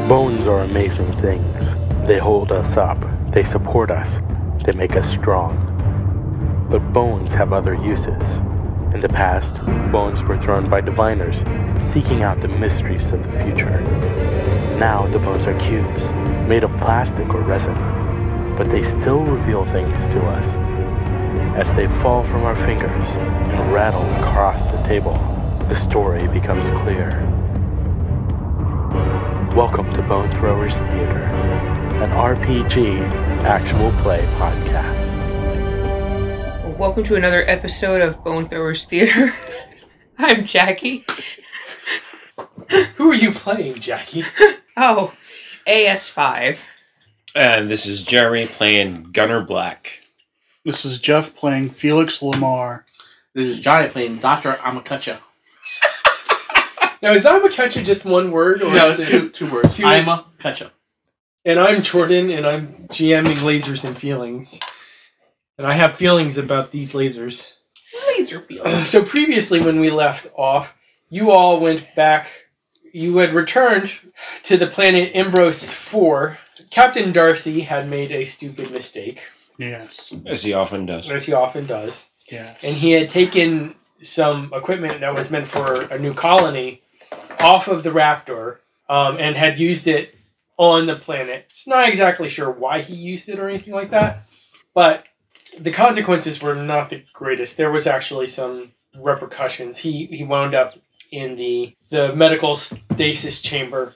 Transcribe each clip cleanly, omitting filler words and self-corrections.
Bones are amazing things. They hold us up, they support us, they make us strong. But bones have other uses. In the past, bones were thrown by diviners, seeking out the mysteries of the future. Now the bones are cubes, made of plastic or resin, but they still reveal things to us. As they fall from our fingers and rattle across the table, the story becomes clear. Welcome to Bone Throwers Theater, an RPG actual play podcast. Welcome to another episode of Bone Throwers Theater. I'm Jackie. Who are you playing, Jackie? Oh, AS5. And this is Jeremy playing Gunner Black. This is Jeff playing Felix Lamar. This is Johnny playing Dr. Ima Kutya. Now, is Ima Kutya just one word? Or No, is it's two words. Ima Kutya. And I'm Jordan, and I'm GMing Lasers and Feelings. And I have feelings about these lasers. Laser feelings. So previously, when we left off, you all went back. You had returned to the planet Imbros 4. Captain Darcy had made a stupid mistake. Yes. As he often does. As he often does. Yes. And he had taken some equipment that was meant for a new colony off of the Raptor and had used it on the planet. It's not exactly sure why he used it or anything like that, but the consequences were not the greatest. There was actually some repercussions. He wound up in the medical stasis chamber.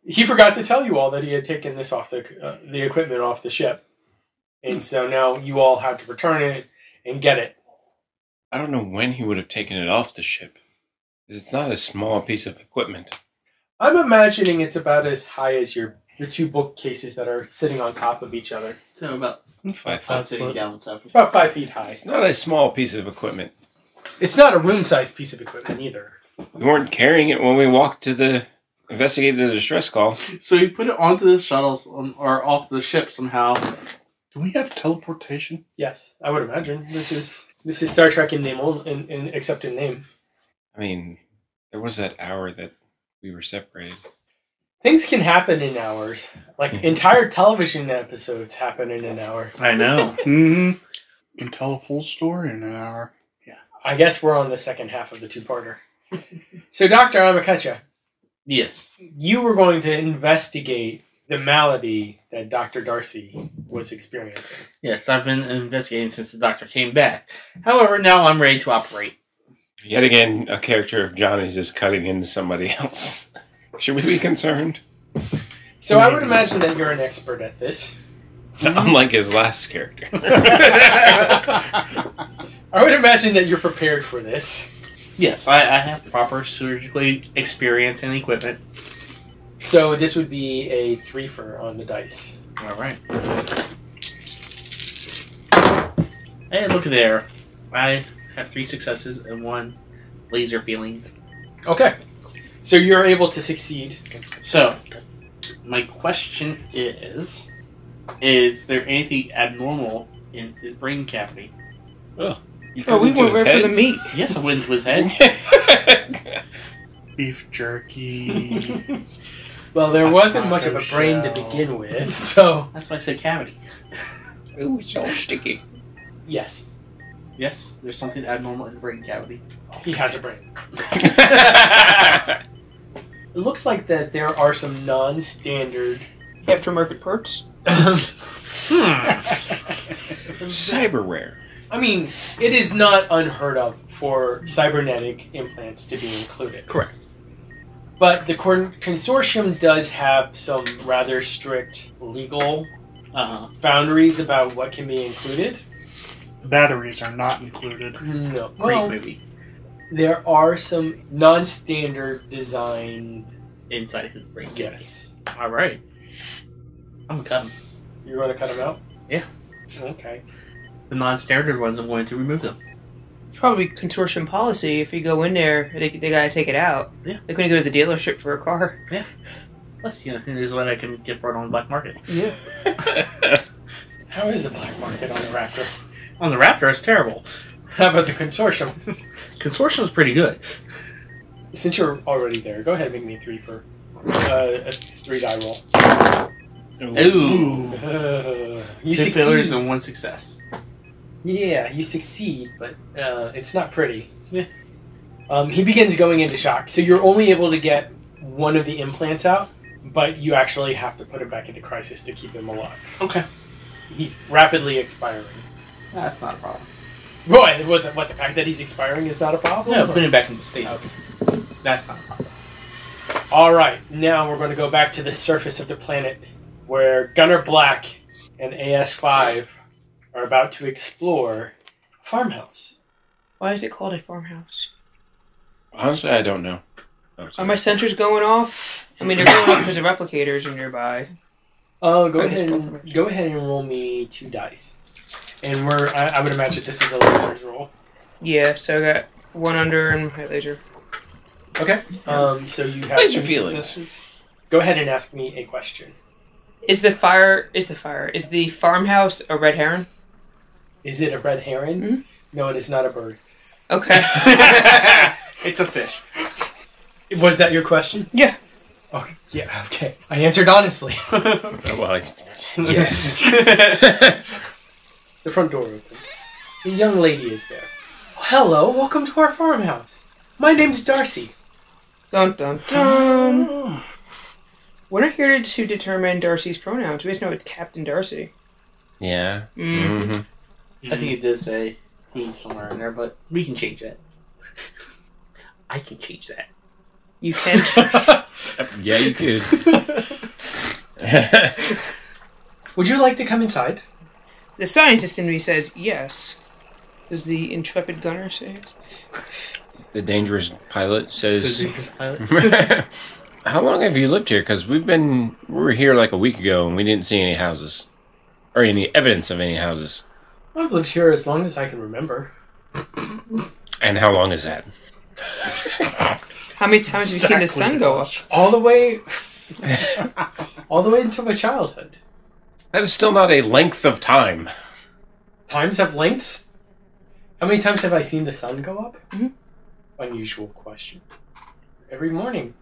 He forgot to tell you all that he had taken this off the equipment off the ship. And so now you all have to return it and get it. I don't know when he would have taken it off the ship. Because it's not a small piece of equipment. I'm imagining it's about as high as your two bookcases that are sitting on top of each other. So about 5 I'm feet. sitting down and stuff. It's about 5 feet high. It's not a small piece of equipment. It's not a room-sized piece of equipment either. We weren't carrying it when we walked to investigate the distress call. So you put it onto the shuttles or off the ship somehow. Do we have teleportation? Yes, I would imagine. This is Star Trek in name, except in name. I mean, there was that hour that we were separated. Things can happen in hours. Like, entire television episodes happen in an hour. I know. Mm-hmm. You can tell a full story in an hour. Yeah. I guess we're on the second half of the two-parter. So, Dr. Ima Kutya, Yes. you were going to investigate the malady that Dr. Darcy was experiencing. Yes, I've been investigating since the doctor came back. However, now I'm ready to operate. Yet again, a character of Johnny's is cutting into somebody else. Should we be concerned? So I would imagine that you're an expert at this. Unlike his last character. I would imagine that you're prepared for this. Yes, I have proper surgically experience and equipment. So this would be a 3-fer on the dice. Alright. Hey, look there. I have 3 successes and 1 laser feelings. Okay. So you're able to succeed. So, my question is there anything abnormal in his brain cavity? Oh, We went right for the meat. Yes, I went into his head. Beef jerky. Well, there wasn't much of a brain to begin with, so... That's why I said cavity. Ooh, it's all sticky. Yes, Yes, there's something abnormal in the brain cavity. he has a brain. It looks like that there are some non-standard... Aftermarket parts. Cyberware. I mean, it is not unheard of for cybernetic implants to be included. Correct. But the consortium does have some rather strict legal boundaries about what can be included. Batteries are not included. No. Great Well, movie. there are some non-standard designed... Inside his brain. Yes. Alright. I'm gonna cut him. You're going to cut them out? Yeah. Okay. The non-standard ones, I'm going to remove them. Probably consortium policy. If you go in there, they gotta take it out. Yeah. Like when you go to the dealership for a car. Plus, here's what I can get for it on the black market. Yeah. How is the black market on the Raptor? On the Raptor, it's terrible. How about the consortium? Consortium's pretty good. Since you're already there, go ahead and make me 3-fer. a 3-die roll. Ooh. You 2 failures succeed. and 1 success. Yeah, you succeed, but it's not pretty. He begins going into shock. So you're only able to get one of the implants out, but you actually have to put him back into crisis to keep him alive. Okay. He's rapidly expiring. That's not a problem. What, the fact that he's expiring is not a problem? No, putting it back into stasis. That's not a problem. Alright, now we're going to go back to the surface of the planet where Gunner Black and AS5 are about to explore a farmhouse. Why is it called a farmhouse? Honestly, I don't know. Oh, Are my sensors going off? I mean, they're going off because the replicators are nearby. Oh, go I ahead just both and roll me 2 dice. And I would imagine this is a laser roll. Yeah, so I got 1 under and my laser. Okay. So you have Laser 2 feelings. successes. Go ahead and ask me a question. Is the farmhouse a red heron? Is it a red heron? Mhm. No, it is not a bird. Okay. It's a fish. Was that your question? Yeah. Okay. Yeah. Okay. I answered honestly. Oh, well, yes. The front door opens. The young lady is there. Hello, welcome to our farmhouse. My name's Darcy. Dun dun dun. We're not here to determine Darcy's pronouns. We just know it's Captain Darcy. Yeah. Mm. Mm-hmm. I think it does say he somewhere in there, but we can change that. I can change that. You can. Yeah, you could. Would you like to come inside? The scientist in me says yes. Does the intrepid gunner say it? The dangerous pilot says, Pilot. "How long have you lived here? Because we were here like a week ago and we didn't see any houses. Or any evidence of any houses. I've lived here as long as I can remember. And how long is that?" How many times have you seen the sun go up? All the way into my childhood. That is still not a length of time. Times have lengths? How many times have I seen the sun go up? Mhm. Unusual question. Every morning.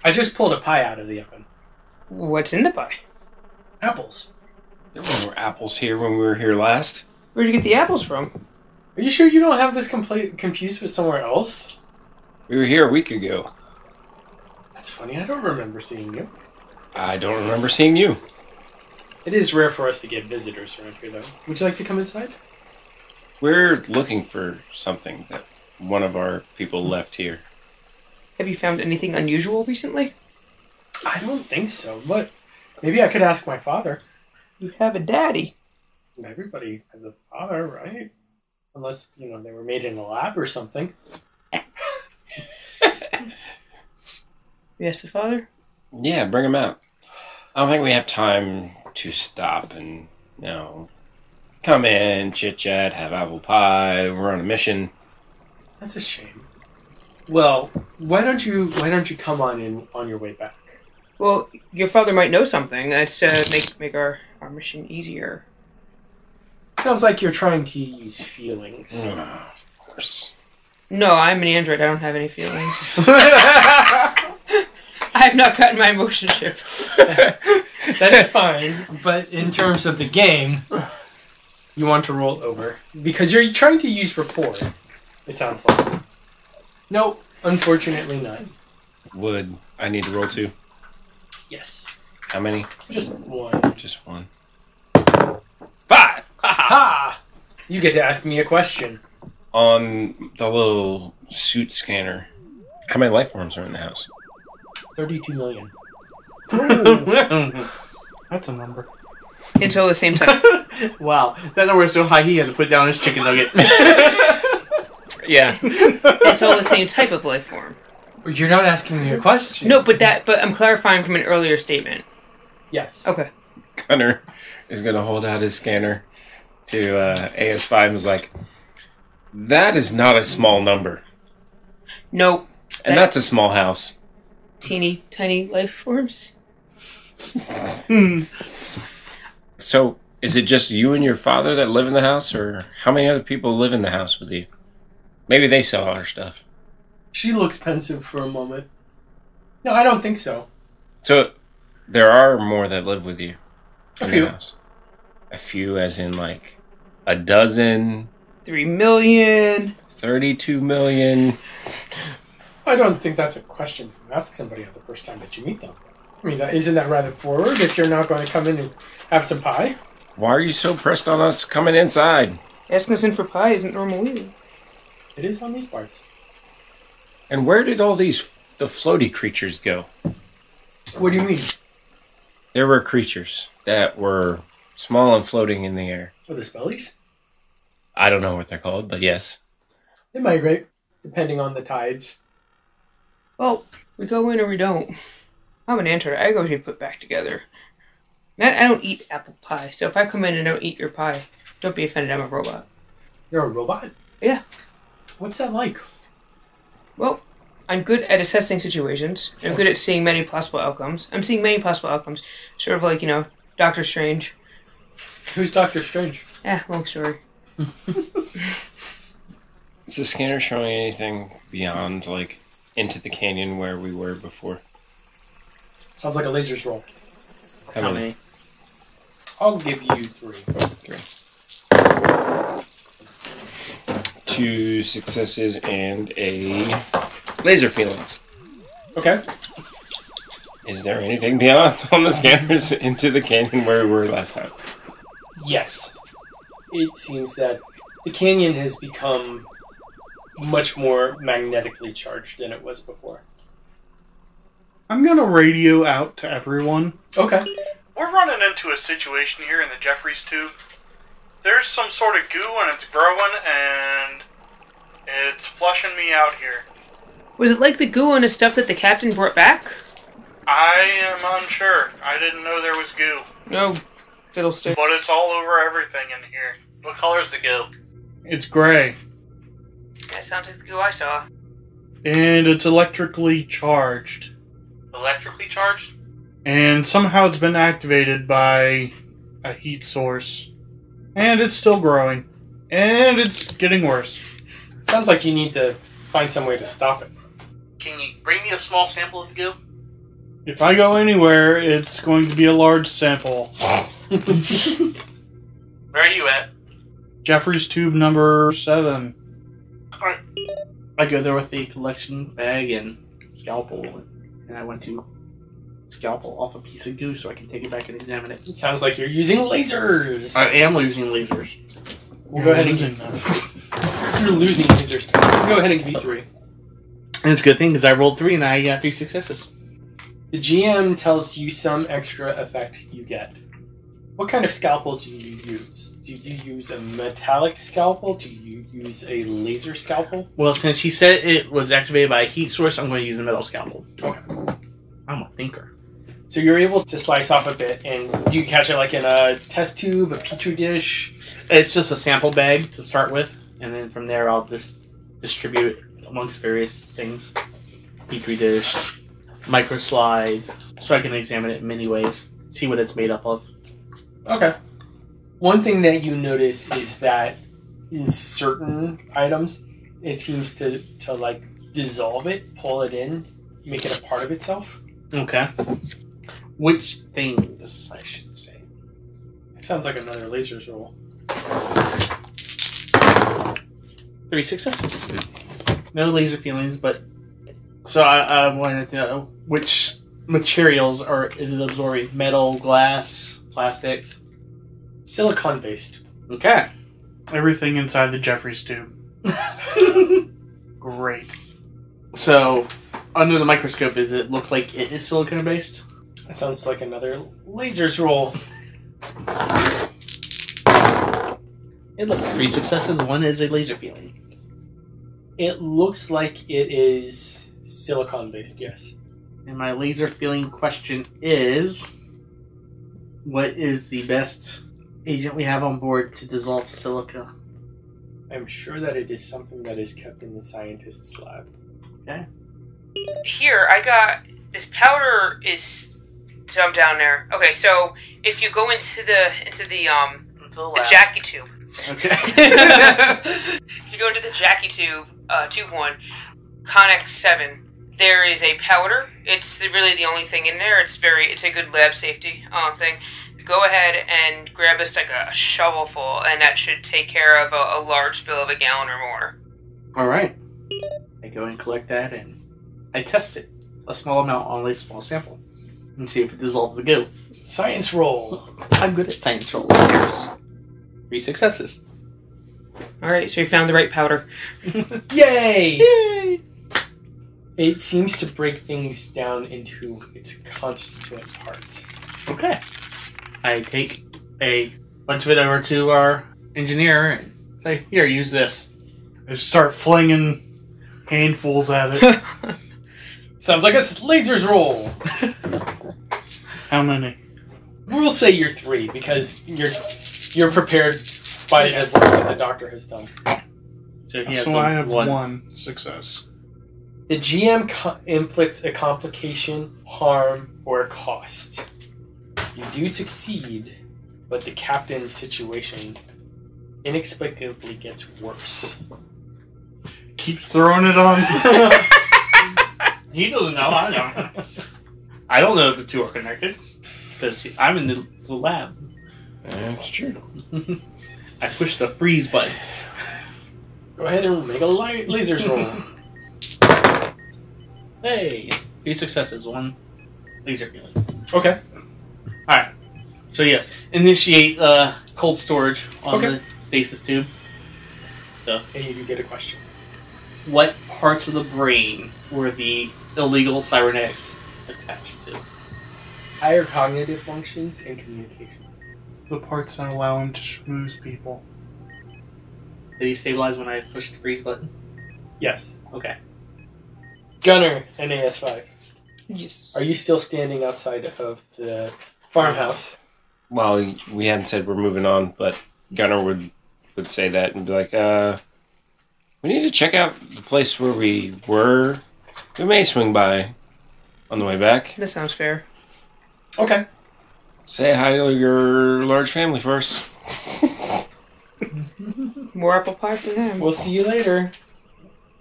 I just pulled a pie out of the oven. What's in the pie? Apples. There were apples here when we were here last. Where'd you get the apples from? Are you sure you don't have this confused with somewhere else? We were here a week ago. That's funny. I don't remember seeing you. I don't remember seeing you. It is rare for us to get visitors around here, though. Would you like to come inside? We're looking for something that one of our people left here. Have you found anything unusual recently? I don't think so, but maybe I could ask my father. You have a daddy. Everybody has a father, right? Unless, they were made in a lab or something. Yes, the father? Yeah, bring him out. I don't think we have time to stop and, come in, chit-chat, have apple pie, we're on a mission. That's a shame. Well, why don't you come on your way back? Well, your father might know something. Let's make our mission easier. Sounds like you're trying to use feelings. Of course. No, I'm an android. I don't have any feelings. I have not gotten my emotion chip. That is fine, but in terms of the game, you want to roll over. Because you're trying to use rapport, it sounds like. Nope, unfortunately not. Would I need to roll 2? Yes. How many? Just one. Just 1. 5! Ha! You get to ask me a question. On the little suit scanner, how many life forms are in the house? 32 million. That's a number. Until the same time. Wow. That number was so high he had to put down his chicken nugget. Yeah. Until the same type of life form. You're not asking me a question. No, but I'm clarifying from an earlier statement. Yes. Okay. Gunner is going to hold out his scanner to AS5 and was like, that is not a small number. Nope. And that's a small house. Teeny tiny life forms. So, is it just you and your father that live in the house, or how many other people live in the house with you? Maybe they sell our stuff. She looks pensive for a moment. No, I don't think so. So, there are more that live with you. A in few. the house. A few, as in like a dozen, 3 million. 32 million. I don't think that's a question to ask somebody on the first time that you meet them. I mean, isn't that rather forward if you're not going to come in and have some pie? Why are you so pressed on us coming inside? Asking us in for pie isn't normal either. It is on these parts. And where did all the floaty creatures go? What do you mean? There were creatures that were small and floating in the air. Oh, the spellies? I don't know what they're called, but yes. They migrate, depending on the tides. Well, we go in or we don't. I'm an android. I go to be put back together. I don't eat apple pie, so if I come in and don't eat your pie, don't be offended. I'm a robot. You're a robot? Yeah. What's that like? Well, I'm good at assessing situations. I'm good at seeing many possible outcomes. I'm seeing many possible outcomes. Sort of like, Doctor Strange. Who's Doctor Strange? Yeah, long story. Is the scanner showing anything beyond, like, into the canyon where we were before? Sounds like a lasers roll. How many? I'll give you 3. 2 successes and a laser feelings. Okay. Is there anything beyond on the scanners into the canyon where we were last time? Yes. It seems that the canyon has become much more magnetically charged than it was before. I'm gonna radio out to everyone. Okay. We're running into a situation here in the Jeffries tube. There's some sort of goo and it's growing and it's flushing me out here. Was it like the goo on the stuff that the captain brought back? I am unsure. I didn't know there was goo. No, fiddlesticks. But it's all over everything in here. What color is the goo? It's gray. That sounds like the goo I saw. And it's electrically charged. Electrically charged? And somehow it's been activated by a heat source. And it's still growing. And it's getting worse. Sounds like you need to find some way to stop it. Can you bring me a small sample of the goo? If I go anywhere, it's going to be a large sample. Where are you at? Jeffries tube number 7. Alright. I go there with the collection bag and scalpel, and I went to scalpel off a piece of goo so I can take it back and examine it. It sounds like you're using lasers. I am using lasers. We'll go ahead and Losing them. You're losing lasers. We'll go ahead and give you 3. And it's a good thing because I rolled 3 and I got 3 successes. The GM tells you some extra effect you get. What kind of scalpel do you use? Do you use a metallic scalpel? Do you use a laser scalpel? Well, since she said it was activated by a heat source, I'm going to use a metal scalpel. Okay. I'm a thinker. So you're able to slice off a bit, and do you catch it like in a test tube, a petri dish? It's just a sample bag to start with, and then from there I'll just distribute it amongst various things. Petri dish, microslide, so I can examine it in many ways, see what it's made up of. Okay. One thing that you notice is that in certain items, it seems to like dissolve it, pull it in, make it a part of itself. Okay. Which things, I should say. It sounds like another lasers roll. 3 successes. No laser feelings, but... So I wanted to know which materials is it absorbing? Metal, glass, plastics? Silicon based. Okay. Everything inside the Jeffries tube. Great. So, under the microscope, does it look like it is silicon based? That sounds like another lasers roll. It looks 3 successes, 1 is a laser feeling. It looks like it is silicon based, yes. And my laser feeling question is, what is the best agent we have on board to dissolve silica? I'm sure that it is something that is kept in the scientist's lab. Okay. Here, I got... This powder is some down there. Okay, so if you go into the Jackie tube. Okay. If you go into the Jackie tube, tube 1, Connex 7, there is a powder. It's really the only thing in there. It's a good lab safety thing. Go ahead and grab us like a shovelful, and that should take care of a large spill of a gallon or more. All right. I go and collect that, and I test it. A small amount on a small sample. And see if it dissolves the goo. Science roll. I'm good at science rolls. 3 successes. Alright, so you found the right powder. Yay! Yay! It seems to break things down into its constituent parts. Okay. I take a bunch of it over to our engineer and say, here, use this. I start flinging handfuls at it. Sounds like a lasers roll. How many? We'll say you're 3 because you're prepared by as what the doctor has done. So he has I have one. 1 success. The GM inflicts a complication, harm, or cost. You do succeed, but the captain's situation inexplicably gets worse. Keep throwing it on. He doesn't know, I don't. I don't know if the two are connected, because I'm in the lab. That's true. I push the freeze button. Go ahead and make a lasers roll. Hey! 3 successes, 1 laser healing. Okay. Alright. So yes, initiate cold storage on the stasis tube. So, And you do get a question. what parts of the brain were the illegal cybernetics attached to? Higher cognitive functions and communication. The parts that allow him to schmooze people. Did he stabilize when I pushed the freeze button? Yes. Okay. Gunner, NAS5. Yes. Are you still standing outside of the farmhouse? Well, we hadn't said we're moving on, but Gunnar would say that and be like, we need to check out the place where we were. We may swing by on the way back. That sounds fair. Okay. Say hi to your large family first. More apple pie for them. We'll see you later.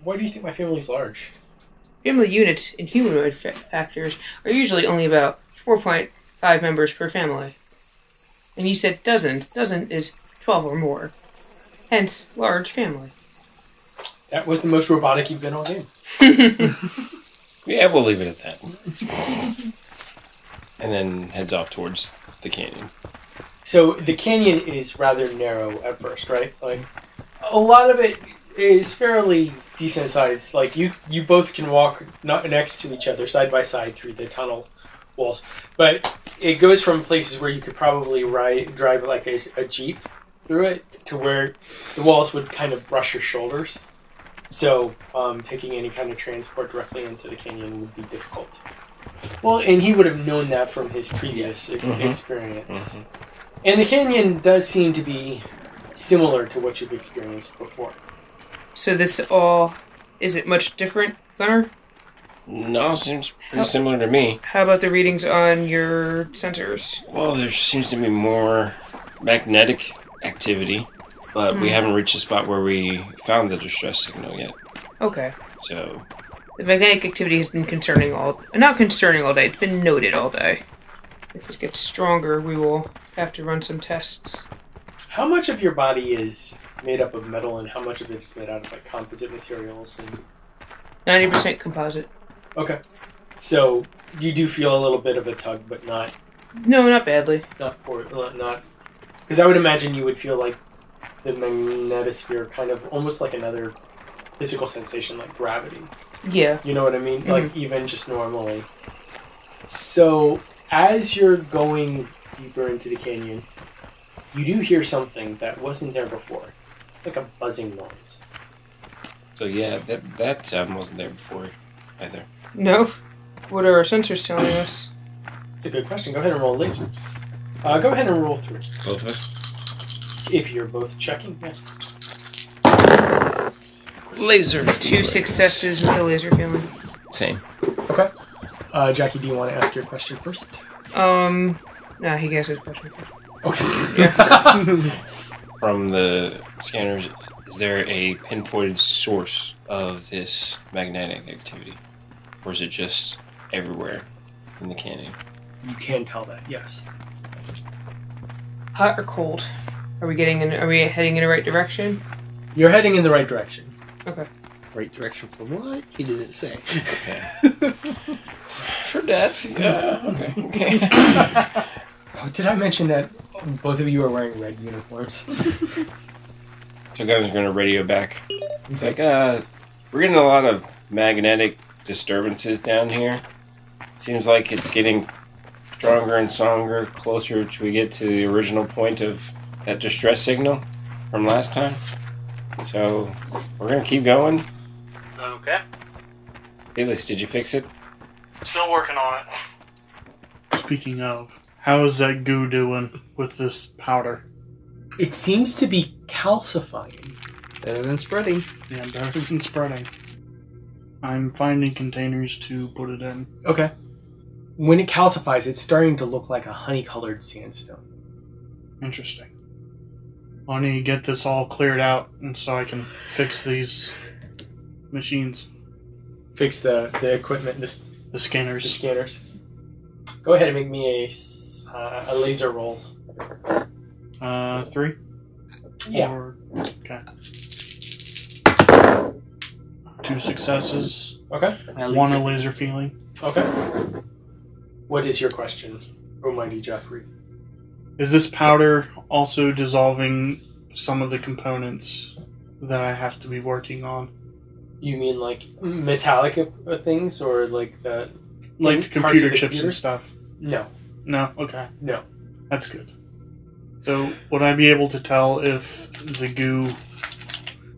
Why do you think my family's large? Family units in humanoid factors are usually only about 4.5 members per family. And you said dozens. Dozen is 12 or more. Hence, large family. That was the most robotic you've been all game. Yeah, we'll leave it at that. And then heads off towards the canyon. So the canyon is rather narrow at first, right? Like a lot of it is fairly decent sized. Like you both can walk not next to each other, side by side through the tunnel walls. But it goes from places where you could probably drive like a jeep through it to where the walls would kind of brush your shoulders. So taking any kind of transport directly into the canyon would be difficult. Well, and he would have known that from his previous experience. And the canyon does seem to be similar to what you've experienced before. So this is it much different, Gunnar? No, seems pretty similar to me. How about the readings on your sensors? Well, there seems to be more magnetic activity, but we haven't reached the spot where we found the distress signal yet. Okay. So The magnetic activity has been not concerning all day, it's been noted all day. If it gets stronger, we will have to run some tests. How much of your body is made up of metal and how much of it is made out of like composite materials? And 90% composite. okay. So you do feel a little bit of a tug, but not No, not badly. because I would imagine you would feel like the magnetosphere kind of almost like another physical sensation like gravity. Yeah. You know what I mean? Like even just normally. So as you're going deeper into the canyon, you do hear something that wasn't there before. Like a buzzing noise. So yeah, that sound wasn't there before either. No? What are our sensors telling us? It's a good question. Go ahead and roll lasers. Go ahead and roll through. Both of us? If you're both checking, yes. Laser. 2 successes with a laser feeling. Same. Okay. Jackie, do you want to ask your question first? Nah, he gets his question. Okay. From the scanners, is there a pinpointed source of this magnetic activity? Or is it just everywhere in the canyon? You can tell that, yes. Hot or cold? Are we heading in the right direction? You're heading in the right direction. Okay. Right direction for what? He didn't say. For death? Yeah. Okay. Oh, did I mention that both of you are wearing red uniforms? So Gunner's going to radio back. It's like, we're getting a lot of magnetic disturbances down here. Seems like it's getting stronger and stronger closer to we get to the original point of that distress signal from last time. So we're going to keep going. Okay. Felix, did you fix it? Still working on it. Speaking of, how is that goo doing with this powder? It seems to be calcifying. Better than spreading. Yeah, better than spreading. I'm finding containers to put it in. Okay. When it calcifies, it's starting to look like a honey-colored sandstone. Interesting. I need to get this all cleared out, and so I can fix these machines. Fix the equipment, The the scanners. scanners. Go ahead and make me a laser roll. 3? Yeah. Okay. 2 successes. Okay. 1 a laser feeling. Okay. What is your question, Almighty Jeffrey? Is this powder also dissolving some of the components that I have to be working on? You mean like metallic things, or like the Like the parts computer of the chips computer? and stuff? No, No? Okay. no. That's good. So, would I be able to tell if the goo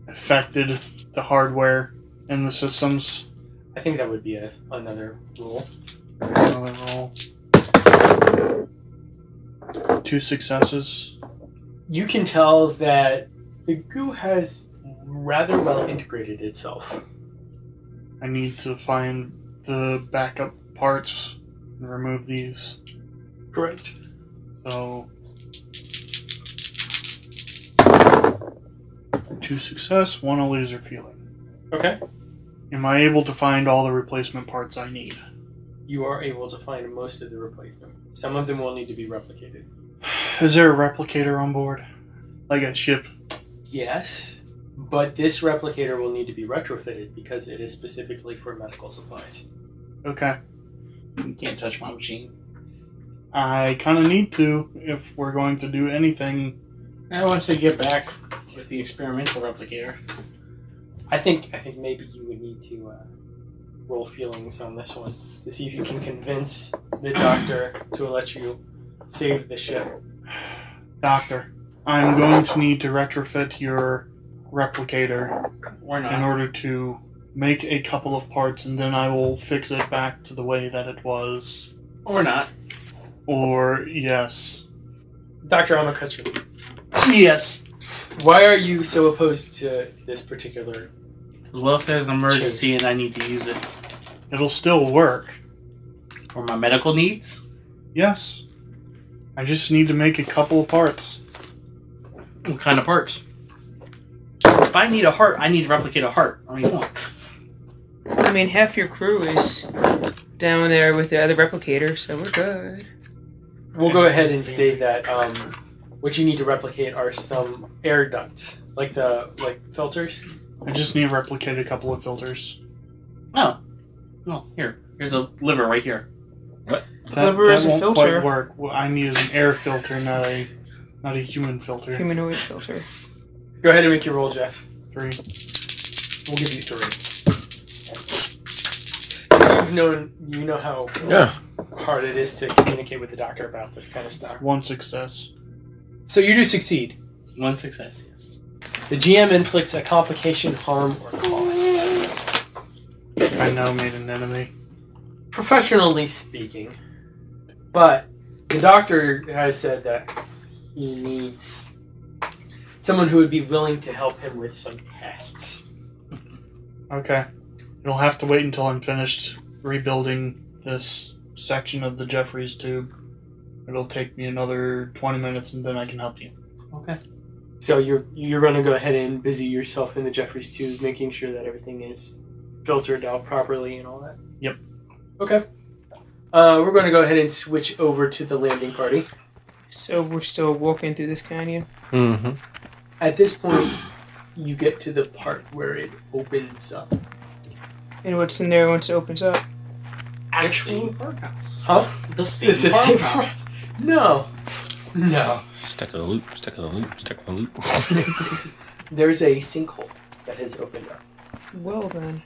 affected the hardware and the systems? I think that would be another rule. Another roll. 2 successes. You can tell that the goo has rather well integrated itself. I need to find the backup parts and remove these. Correct. So, 2 success, 1 a laser feeling. Okay. Am I able to find all the replacement parts I need? You are able to find most of the replacement. Some of them will need to be replicated. Is there a replicator on board? Like a ship? Yes, but this replicator will need to be retrofitted because it is specifically for medical supplies. Okay. You can't touch my machine. I kind of need to if we're going to do anything. And once they get back with the experimental replicator. I think maybe you would need to roll feelings on this one to see if you can convince the doctor to let you save the ship. Doctor, I'm going to need to retrofit your replicator Or not. in order to make a couple of parts, and then I will fix it back to the way that it was. Or not. Or, yes. Dr. Ima Kutya, Yes. why are you so opposed to this particular... Well, if there's an emergency and I need to use it It'll still work. for my medical needs, Yes. I just need to make a couple of parts. what kind of parts? If I need a heart, I need to replicate a heart. I mean, what? I mean, half your crew is down there with the other replicator, so we're good. We'll go ahead and say that what you need to replicate are some air ducts, like filters. I just need to replicate a couple of filters. Oh. No, here's a liver right here. That Liver is a won't filter. quite work. What I need is an air filter, not a human filter. Humanoid filter. Go ahead and make your roll, Jeff. 3. We'll give you 3. You know how hard it is to communicate with the doctor about this kind of stuff. 1 success. So you do succeed. 1 success, yes. The GM inflicts a complication, harm, or cost. I now made an enemy. Professionally speaking, but the doctor has said that he needs someone who would be willing to help him with some tests. Okay. It'll have to wait until I'm finished rebuilding this section of the Jeffries tube. It'll take me another 20 minutes and then I can help you. Okay. So you're going to go ahead and busy yourself in the Jeffries tube, making sure that everything is filtered out properly and all that. Yep. Okay. We're going to go ahead and switch over to the landing party. So we're still walking through this canyon? Mm-hmm. At this point, you get to the part where it opens up. And what's in there once it opens up? Actual farmhouse. Huh? The same It's the same farmhouse. No. No. Stuck in a loop, stuck in a loop, stuck in a loop. There's a sinkhole that has opened up. Well then.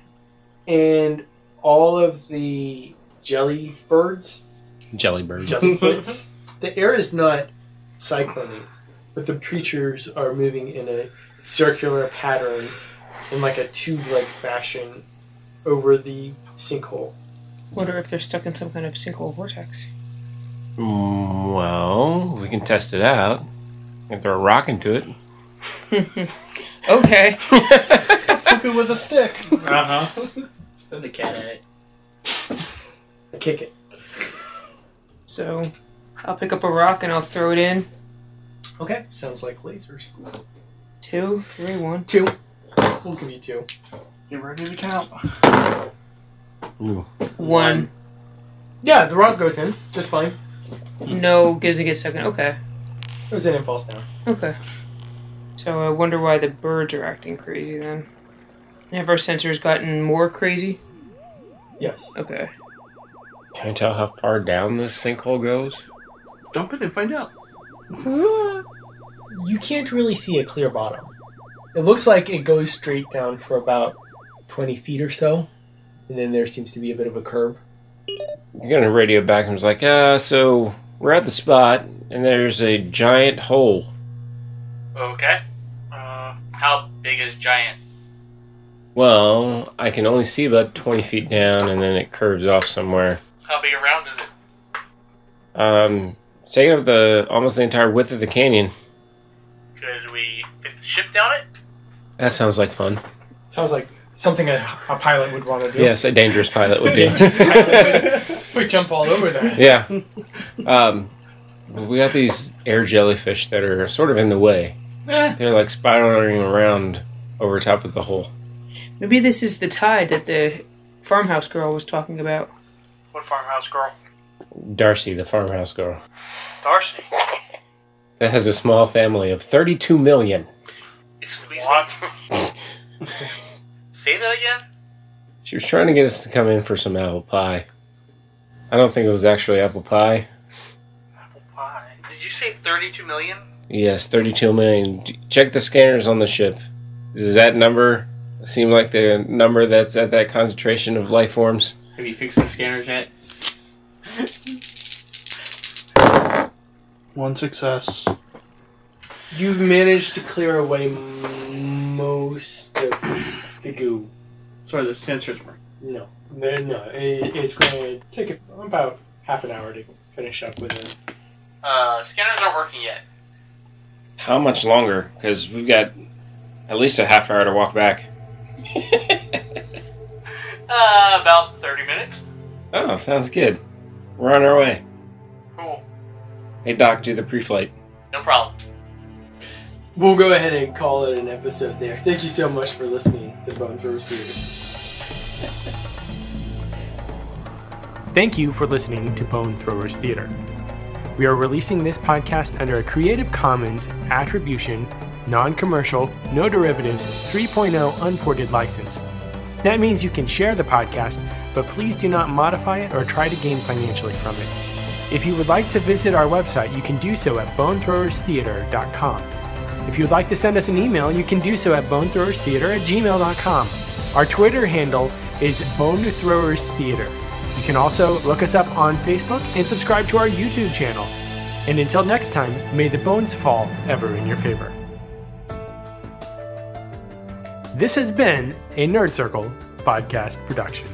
And all of the jelly birds, Jellybird. jellyfoots, the air is not cycloning, but the creatures are moving in a circular pattern in like a tube-like fashion over the sinkhole. Wonder if they're stuck in some kind of sinkhole vortex. Well, we can test it out. If throw a rock into it. Okay. Hook it with a stick. Uh-huh. Put the cat at it. I kick it. So I'll pick up a rock and I'll throw it in. Okay, sounds like lasers. 2, 3, 1. 2. We'll give you 2. Get ready to count. Ooh. 1. Yeah, the rock goes in just fine. No, doesn't get stuck in. Okay. It was in and falls down. Okay. So I wonder why the birds are acting crazy then. Have our sensors gotten more crazy? Yes. Okay. Can I tell how far down this sinkhole goes? Dump it and find out. You can't really see a clear bottom. It looks like it goes straight down for about 20 feet or so, and then there seems to be a bit of a curve. You're gonna radio back and was like, so we're at the spot and there's a giant hole. Okay. How big is giant? Well, I can only see about 20 feet down and then it curves off somewhere. How big around is it? It's taking up almost the entire width of the canyon. Could we fit the ship down it? That sounds like fun. Sounds like something a pilot would want to do. Yes, a dangerous pilot would do. We jump all over that. Yeah. We got these air jellyfish that are sort of in the way. They're like spiraling around over top of the hole. Maybe this is the tide that the farmhouse girl was talking about. What farmhouse girl? Darcy, the farmhouse girl. Darcy. That has a small family of 32 million. Excuse What? me. Say that again? She was trying to get us to come in for some apple pie. I don't think it was actually apple pie. Apple pie. Did you say 32 million? Yes, 32 million. Check the scanners on the ship. Does that number seem like the number that's at that concentration of life forms? Have you fixed the scanners yet? One success. You've managed to clear away most of the goo. Sorry, the sensors work. No. It's going to take about half an hour to finish up with it. Scanners aren't working yet. How much longer? Because we've got at least a half hour to walk back. About 30 minutes. Oh, sounds good. We're on our way. Cool. Hey, Doc, do the pre-flight. No problem. We'll go ahead and call it an episode there. Thank you so much for listening to Bone Throwers Theater. Thank you for listening to Bone Throwers Theater. We are releasing this podcast under a Creative Commons Attribution, Non-Commercial, No Derivatives 3.0 Unported license. That means you can share the podcast, but please do not modify it or try to gain financially from it. If you would like to visit our website, you can do so at bonethrowerstheater.com. If you would like to send us an email, you can do so at bonethrowerstheater@gmail.com. Our Twitter handle is bonethrowerstheater. You can also look us up on Facebook and subscribe to our YouTube channel. And until next time, may the bones fall ever in your favor. This has been a Nerd Circle podcast production.